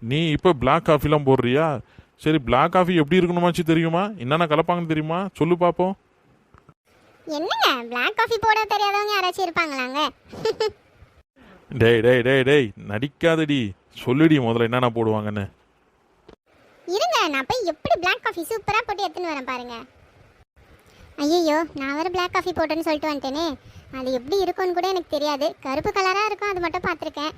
நீ இப்போ பிளாக் காஃபிலாம் போடுறியா? சரி, பிளாக் காஃபி எப்படி இருக்கணுமாச்சு தெரியுமா? என்னென்ன கலப்பாங்கன்னு தெரியுமா? சொல்லு பார்ப்போம். என்னங்க பிளாக் காஃபி போட தெரியாதவங்க யாராச்சும் இருப்பாங்களாங்க? டேய் டேய் டேய் டேய் நடிக்காதடி. சொல்லுடி முதல்ல என்னென்ன போடுவாங்கன்னு. இருங்க, நான் போய் எப்படி பிளாக் காஃபி சூப்பராக போட்டு எடுத்துன்னு வரேன் பாருங்க. ஐயோ, நான் வேறு பிளாக் காஃபி போட்டேன்னு சொல்லிட்டு வந்துட்டேனே. அது எப்படி இருக்கும்னு கூட எனக்கு தெரியாது. கருப்பு கலராக இருக்கும், அது மட்டும் பார்த்துருக்கேன்.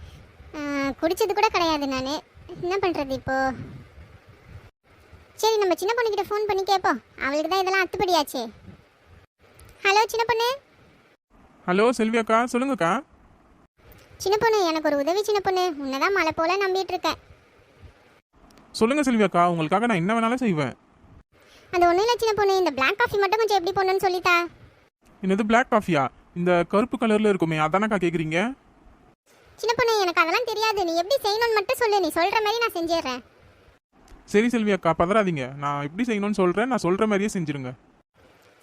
குடிச்சது கூட கிடையாது நான். என்ன பண்ணுறது இப்போது? சரி, நம்ம சின்ன பொண்ணுக்கிட்ட ஃபோன் பண்ணி கேட்போம். அவளுக்கு தான் இதெல்லாம் அத்துப்படியாச்சு. ஹலோ சின்ன பொண்ணு. ஹலோ செல்வி அக்கா, சொல்லுங்கக்கா. சின்ன பொண்ணு, எனக்கு ஒரு உதவி சின்ன பொண்ணு. உன்னை தான் மழை போல நம்பிட்டு இருக்கேன். சொல்லுங்க செல்வி அக்கா, உங்களுக்காக நான் என்ன வேணாலும் செய்வேன். அது ஒன்றும் இல்லை சின்ன பொண்ணு, இந்த பிளாக் காஃபி மட்டும் கொஞ்சம் எப்படி போடணும்னு சொல்லித்தா. என்னது பிளாக் காஃபியா? இந்த கருப்பு கலர்ல இருக்குமே, அதானக்கா கேக்குறீங்க? சின்ன பொண்ணு, எனக்கு அதெல்லாம் தெரியாது. நீ எப்படி செய்யணும்னு மட்டும் சொல்லு. நீ சொல்கிற மாதிரி நான் செஞ்சிடுறேன். சரி செல்வி அக்கா, பதறாதீங்க. நான் எப்படி செய்யணும்னு சொல்றேன், நான் சொல்ற மாதிரியே செஞ்சிருங்க.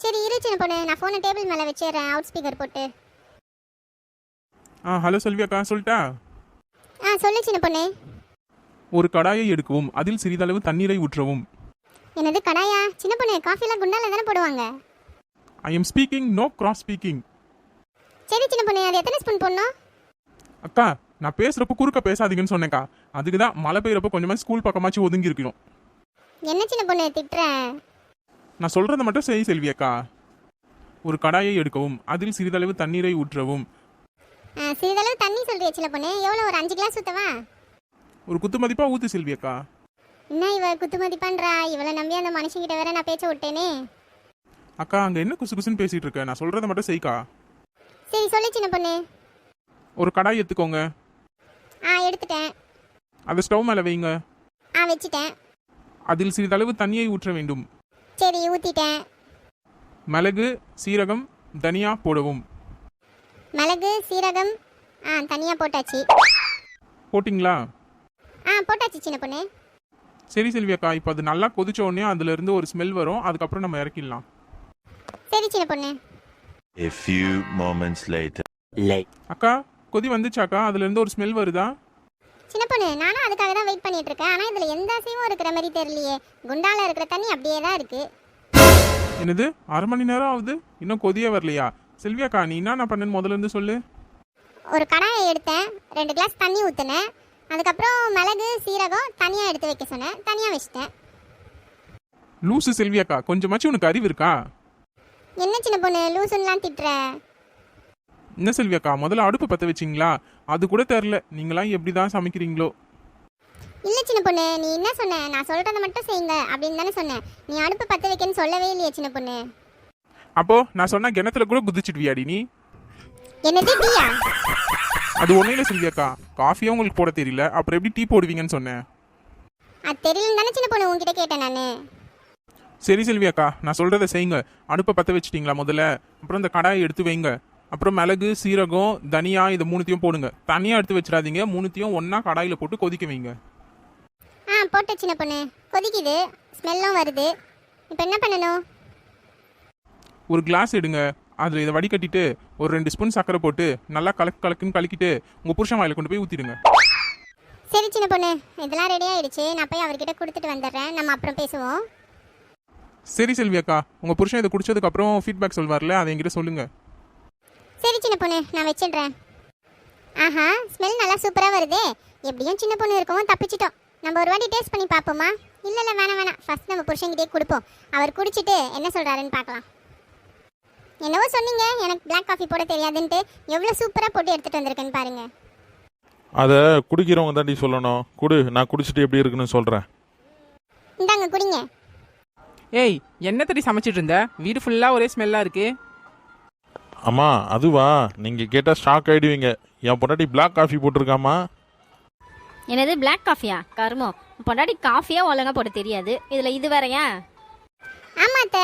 சரி இரு சின்ன பொண்ணு, நான் ஃபோனை டேபிள் மேலே வச்சிடுறேன், அவுட் ஸ்பீக்கர் போட்டு. ஹலோ செல்வி அக்கா, சொல்லிட்டா? சொல்லு சின்ன பொண்ணு. ஒரு கடாயை எடுக்கவும், அதில் சிறிதளவு தண்ணீரை ஊற்றவும். என்னது கடாயா? சின்ன பொண்ணு, காஃபிலாம் குண்டால தானே போடுவாங்க. I am speaking, no cross speaking. சரி சின்ன பொண்ணு, அது எத்தனை ஸ்பூன் போடணும்? அக்கா, நான் பேசுறப்ப குறுக்க பேசாதீங்கன்னு சொன்னேக்கா. அதுக்கு தான் மழை பெய்யறப்ப கொஞ்சமா ஸ்கூல் பக்கமாச்சு ஒதுங்கி இருக்கணும். என்ன சின்ன பொண்ணு திட்டுறேன்? நான் சொல்றதை மட்டும் செய் செல்வி அக்கா. ஒரு கடாயை எடுக்கவும், அதில் சிறிதளவு தண்ணீரை ஊற்றவும். சிறிதளவு தண்ணி சொல்றியா சின்ன பொண்ணு? எவ்வளோ, ஒரு 5 கிளாஸ் ஊற்றவா? ஒரு குத்து மதிப்பா ஊத்து செல்வி அக்கா. என்ன இவ குத்துமதி பண்றா? இவளை நம்பி அந்த மனுஷங்கிட்ட வேற நான் பேச்ச விட்டேனே. அக்கா, அங்க என்ன குசு குசுன்னு பேசிட்டு இருக்க? நான் சொல்றதை மட்டும் செய்க்கா. சரி சொல்லு சின்ன பொண்ணு. ஒரு கடாய் எடுத்துக்கோங்க. எடுத்துட்டேன். அதை ஸ்டவ் மேலே வைங்க. வச்சுட்டேன். அதில் சிறிதளவு தண்ணியை ஊற்ற வேண்டும். சரி ஊற்றிட்டேன். மிளகு, சீரகம், தனியா போடவும். மிளகு சீரகம் தனியாக போட்டாச்சு. போட்டிங்களா? போட்டாச்சு சின்ன பொண்ணு. சரி செல்வி அக்கா, இப்போ அது நல்லா கொதிச்ச உடனே அதுல இருந்து ஒரு ஸ்மெல் வரும். அதுக்கப்புறம் நம்ம இறக்கிடலாம். சரி சின்ன பொண்ணு. A few moments later. அக்கா, கொதி வந்துச்சாக்கா? அதுல இருந்து ஒரு ஸ்மெல் வருதா? சின்ன பொண்ணு, நானும் அதுக்காக தான் வெயிட் பண்ணிட்டு இருக்கேன். ஆனால் இதில் எந்த அசைவும் இருக்கிற மாதிரி தெரியலையே. குண்டால இருக்கிற தண்ணி அப்படியே தான் இருக்கு. என்னது, 1/2 மணி நேரம் ஆகுது, இன்னும் கொதியே வரலையா? செல்வி அக்கா, நீ என்ன பண்ணுன்னு முதல்ல இருந்து சொல்லு. ஒரு கடாயை எடுத்தேன், 2 கிளாஸ் தண்ணி ஊற்றினேன். அதுக்கப்புறம் மிளகு சீரகம் தனியாக எடுத்து வைக்க சொன்னேன், தனியாக வச்சுட்டேன். லூசு செல்வி அக்கா, கொஞ்சமாச்சும் உனக்கு அறிவு இருக்கா? என்ன சின்ன பொண்ணு லூசுன்னெலாம் திட்டுற? என்ன செல்வி அக்கா, முதல்ல அடுப்பு பற்ற வச்சிங்களா? அது கூட தெரில. நீங்களாம் எப்படி தான் சமைக்கிறீங்களோ? இல்லை சின்ன பொண்ணு, நீ என்ன சொன்ன? நான் சொல்கிறத மட்டும் செய்யுங்க அப்படின்னு தானே சொன்னேன். நீ அடுப்பு பற்ற வைக்கன்னு சொல்லவே இல்லையே சின்ன பொண்ணு. அப்போ நான் சொன்ன கிணத்துல கூட குதிச்சிடுவியாடி நீ? என்னது டீயா? அது ஒன்றும் இல்லை செல்வி அக்கா, காஃபியும் உங்களுக்கு போட தெரியல, அப்புறம் எப்படி டீ போடுவீங்கன்னு சொன்னேன். அது தெரியலன்னு தானே சின்ன பொண்ணு உங்ககிட்ட கேட்டேன் நான். சரி செல்வி அக்கா, நான் சொல்கிறத செய்யுங்க. அடுப்பை பற்ற வச்சிட்டிங்களா முதல்ல? அப்புறம் இந்த கடாயை எடுத்து வைங்க. அப்புறம் மிளகு சீரகம் தனியா இது 3த்தையும் போடுங்க. தனியாக எடுத்து வச்சிடாதீங்க, 3த்தையும் ஒன்றா கடாயில் போட்டு கொதிக்க வைங்க. போட்ட சின்ன பொண்ணு. கொதிக்குது, ஸ்மெல்லும் வருது. இப்போ என்ன பண்ணணும்? ஒரு கிளாஸ் எடுங்க, அதில் இதை வடிகட்டிட்டு ஒரு 2 ஸ்பூன் சர்க்கரை போட்டு நல்லா கலக்குன்னு கலக்கிட்டு உங்கள் புருஷன் வாயில் கொண்டு போய் ஊற்றிடுங்க. சரி சின்ன பொண்ணு, இதெல்லாம் ரெடி ஆயிடுச்சு. நான் போய் அவர்கிட்ட கொடுத்துட்டு வந்துடுறேன், நம்ம அப்புறம் பேசுவோம். சரி செல்வி அக்கா, உங்கள் புருஷன் இதை குடிச்சதுக்கப்புறம் ஃபீட்பேக் சொல்வார்ல, அதை என்கிட்ட சொல்லுங்கள். சரி சின்ன பொண்ணு, நான் வச்சிடுறேன். ஸ்மெல் நல்லா சூப்பராக வருதே. எப்படியும் சின்ன பொண்ணு இருக்கவும் தப்பிச்சிட்டோம். நம்ம ஒரு வாட்டி டேஸ்ட் பண்ணி பார்ப்போமா? இல்லை வேணாம், ஃபர்ஸ்ட் நம்ம புருஷன்கிட்டே கொடுப்போம். அவர் குடிச்சிட்டு என்ன சொல்கிறாருன்னு பார்க்கலாம். என்னவோ சொன்னீங்க எனக்கு பிளாக் காஃபி போட தெரியாதுன்ட்டு. எவ்வளோ சூப்பராக போட்டு எடுத்துகிட்டு வந்திருக்கேன்னு பாருங்க. அதை குடிக்கிறவங்க தாண்டி சொல்லணும். குடு, நான் குடிச்சிட்டு எப்படி இருக்குன்னு சொல்கிறேன். இந்தாங்க குடிங்க. ஏய், என்ன தடி சமைச்சிட்டு இருந்த? வீடு ஃபுல்லாக ஒரே ஸ்மெல்லாக இருக்கு. அம்மா அதுவா, நீங்கள் கேட்டால் ஷாக் ஆகிடுவீங்க. என் பொண்டாட்டி பிளாக் காஃபி போட்டிருக்காமா. என்னது பிளாக் காஃபியா? கருமோ, பொண்டாட்டி காஃபியா ஒழுங்கா போட தெரியாது, இதில் இது வேறையா? ஆமாத்த,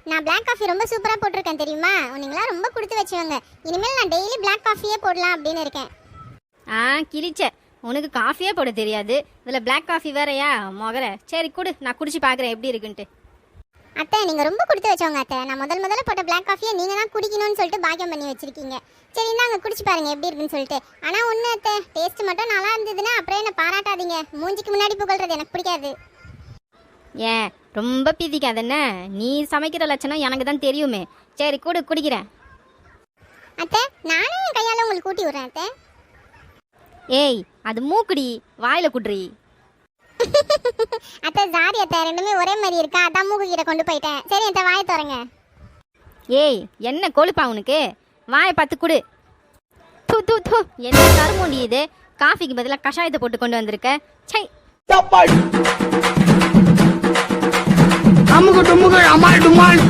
நான் பிளாக் காஃபி ரொம்ப சூப்பராக போட்டிருக்கேன் தெரியுமா? நீங்களாம் ரொம்ப கொடுத்து வச்சுவாங்க. இனிமேல் நான் டெய்லி பிளாக் காஃபியே போடலாம் அப்படின்னு இருக்கேன். கிழிச்ச, உனக்கு காஃபியே போட தெரியாது, இதில் பிளாக் காஃபி வேறையா மொகர? சரி குடு, நான் குடிச்சு பார்க்குறேன் எப்படி இருக்குன்ட்டு. அத்தை, நீங்கள் ரொம்ப கொடுத்து வச்சவங்க அத்தை. நான் முதல்ல போட்ட பிளாக் காஃபியை நீங்கள் தான் குடிக்கணும்னு சொல்லிட்டு பாக்கியம் பண்ணி வச்சிருக்கீங்க. சரி இந்தாங்க குடிச்சு பாருங்க எப்படி இருக்குன்னு சொல்லிட்டு. ஆனால் ஒன்று அத்தை, டேஸ்ட் மட்டும் நல்லா இருந்ததுன்னா அப்புறம் என்ன பாராட்டாதீங்க. மூஞ்சிக்கு முன்னாடி ஏன் ரொம்ப பீதிக்காத என்ன? நீ சமைக்கிற லட்சணம் எனக்கு தான் தெரியுமே. சரி குடு, குடிக்கிறேன். அத்தை நானும் என் கையால் உங்களுக்கு ஊட்டி விட்றேன் அத்தை. ஏய் அது மூக்குடி, வாயில குட்ரி. அத்தை சாரி அத்தை, ரெண்டுமே ஒரே மாதிரி இருக்கா, அதான் மூக்கு கிட்ட கொண்டு போயிட்டேன். சரி அத்தை வாயை திறங்க. ஏய் என்ன கொழுப்பா உனக்கு? வாயை பார்த்து குடு. தூ தூ தூ, என்ன கருமூண்டி இது? காஃபிக்கு பதிலாக கஷாயத்தை போட்டு கொண்டு வந்திருக்க. சை. அமுகு டுமுகு அமால் டுமால்